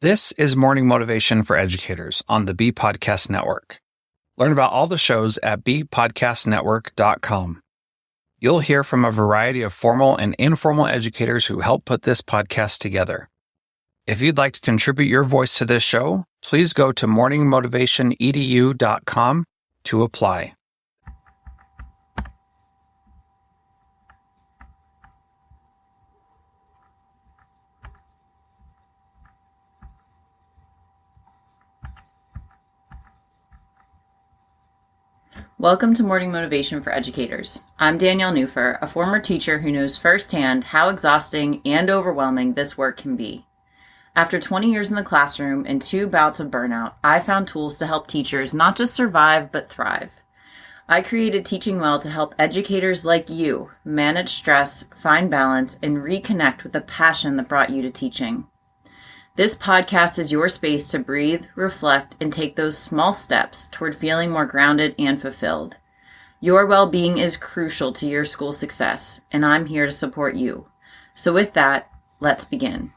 This is Morning Motivation for Educators on the Bee Podcast Network. Learn about all the shows at beepodcastnetwork.com. You'll hear from a variety of formal and informal educators who help put this podcast together. If you'd like to contribute your voice to this show, please go to morningmotivationedu.com to apply. Welcome to Morning Motivation for Educators. I'm Danielle Nuhfer, a former teacher who knows firsthand how exhausting and overwhelming this work can be. After 20 years in the classroom and 2 bouts of burnout, I found tools to help teachers not just survive, but thrive. I created Teaching Well to help educators like you manage stress, find balance, and reconnect with the passion that brought you to teaching. This podcast is your space to breathe, reflect, and take those small steps toward feeling more grounded and fulfilled. Your well-being is crucial to your school success, and I'm here to support you. So with that, let's begin.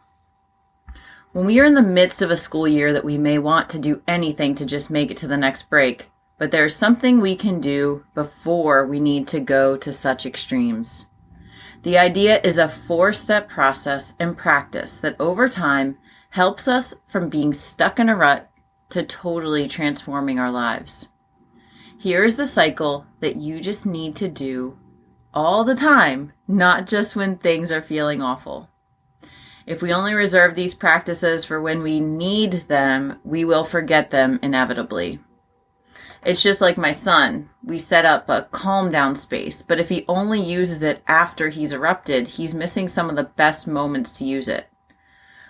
When we are in the midst of a school year that we may want to do anything to just make it to the next break, but there's something we can do before we need to go to such extremes. The idea is a 4-step process and practice that over time helps us from being stuck in a rut to totally transforming our lives. Here is the cycle that you just need to do all the time, not just when things are feeling awful. If we only reserve these practices for when we need them, we will forget them inevitably. It's just like my son. We set up a calm down space, but if he only uses it after he's erupted, he's missing some of the best moments to use it.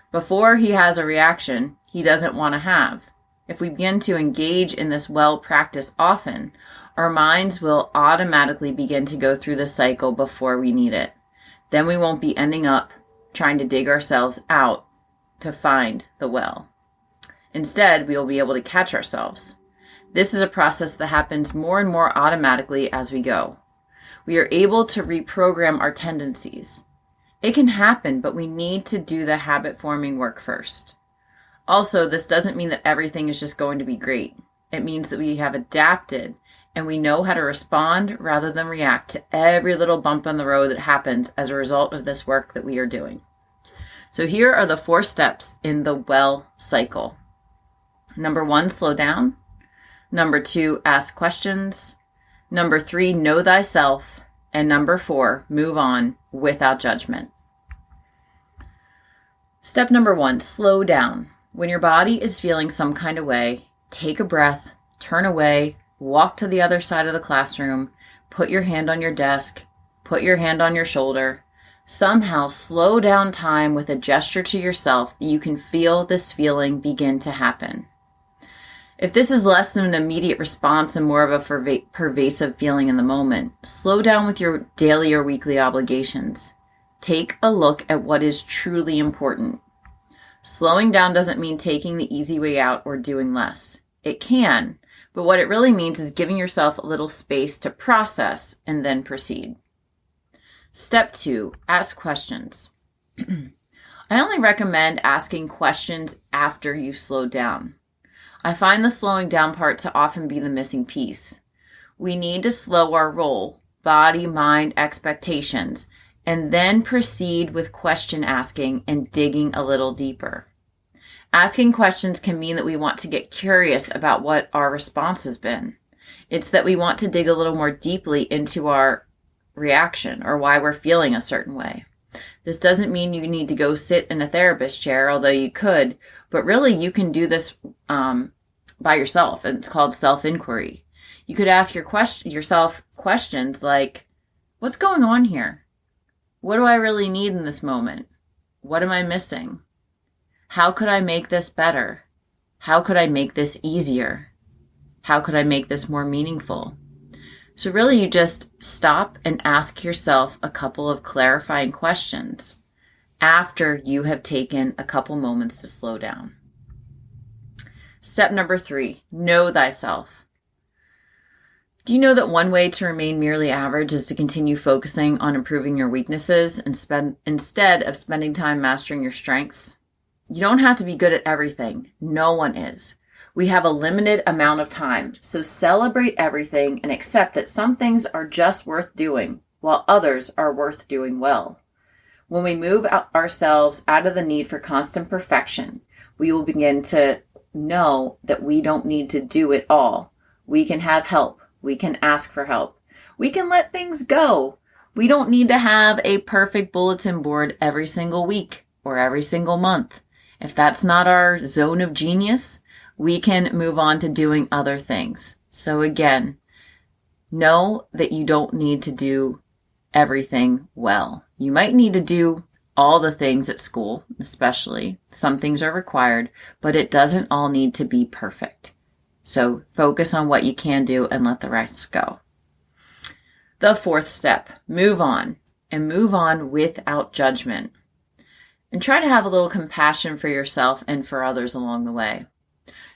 Before he has a reaction he doesn't want to have. If we begin to engage in this well practice often, our minds will automatically begin to go through the cycle before we need it. Then we won't be ending up trying to dig ourselves out to find the well. Instead, we will be able to catch ourselves. This is a process that happens more and more automatically as we go. We are able to reprogram our tendencies. It can happen, but we need to do the habit-forming work first. Also, this doesn't mean that everything is just going to be great. It means that we have adapted and we know how to respond rather than react to every little bump on the road that happens as a result of this work that we are doing. So here are the 4 steps in the well cycle. Number 1, slow down. Number 2, ask questions. Number 3, know thyself. And number 4, move on without judgment. Step number 1, slow down. When your body is feeling some kind of way, take a breath, turn away, walk to the other side of the classroom, put your hand on your desk, put your hand on your shoulder. Somehow slow down time with a gesture to yourself that you can feel this feeling begin to happen. If this is less than an immediate response and more of a pervasive feeling in the moment, slow down with your daily or weekly obligations. Take a look at what is truly important. Slowing down doesn't mean taking the easy way out or doing less. It can, but what it really means is giving yourself a little space to process and then proceed. Step 2, ask questions. I only recommend asking questions after you've slowed down. I find the slowing down part to often be the missing piece. We need to slow our roll, body, mind, expectations, and then proceed with question asking and digging a little deeper. Asking questions can mean that we want to get curious about what our response has been. It's that we want to dig a little more deeply into our reaction or why we're feeling a certain way. This doesn't mean you need to go sit in a therapist chair, although you could, but really you can do this by yourself, and it's called self-inquiry. You could ask yourself questions like, what's going on here? What do I really need in this moment? What am I missing? How could I make this better? How could I make this easier? How could I make this more meaningful? So really you just stop and ask yourself a couple of clarifying questions after you have taken a couple moments to slow down. Step number 3, know thyself. Do you know that one way to remain merely average is to continue focusing on improving your weaknesses and instead of spending time mastering your strengths? You don't have to be good at everything. No one is. We have a limited amount of time, so celebrate everything and accept that some things are just worth doing, while others are worth doing well. When we move ourselves out of the need for constant perfection, we will begin to know that we don't need to do it all. We can have help. We can ask for help. We can let things go. We don't need to have a perfect bulletin board every single week or every single month. If that's not our zone of genius, we can move on to doing other things. So again, know that you don't need to do everything well. You might need to do all the things at school, especially. Some things are required, but it doesn't all need to be perfect. So focus on what you can do and let the rest go. The fourth step, move on, and move on without judgment. And try to have a little compassion for yourself and for others along the way.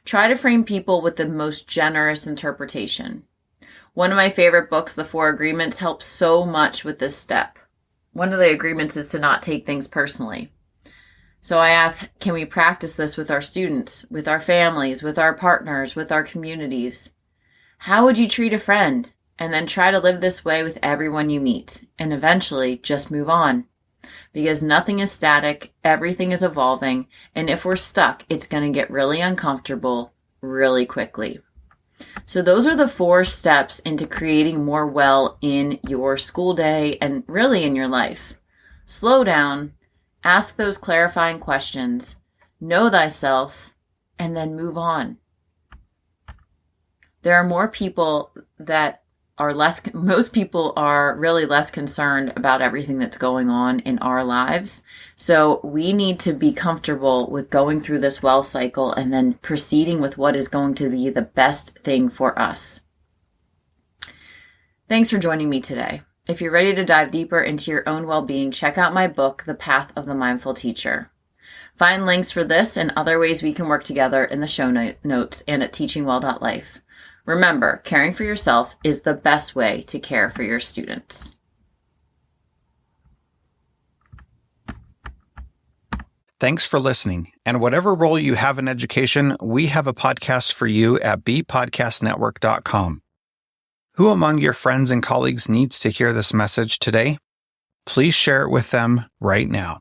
Try to frame people with the most generous interpretation. One of my favorite books, The 4 Agreements, helps so much with this step. One of the agreements is to not take things personally. So I ask, can we practice this with our students, with our families, with our partners, with our communities? How would you treat a friend? And then try to live this way with everyone you meet. And eventually just move on. Because nothing is static, everything is evolving, and if we're stuck, it's going to get really uncomfortable really quickly. So those are the 4 steps into creating more well in your school day and really in your life. Slow down, ask those clarifying questions, know thyself, and then move on. There are more people that most people are really less concerned about everything that's going on in our lives. So we need to be comfortable with going through this well cycle and then proceeding with what is going to be the best thing for us. Thanks for joining me today. If you're ready to dive deeper into your own well-being, check out my book, The Path of the Mindful Teacher. Find links for this and other ways we can work together in the show notes and at teachingwell.life. Remember, caring for yourself is the best way to care for your students. Thanks for listening. And whatever role you have in education, we have a podcast for you at bpodcastnetwork.com. Who among your friends and colleagues needs to hear this message today? Please share it with them right now.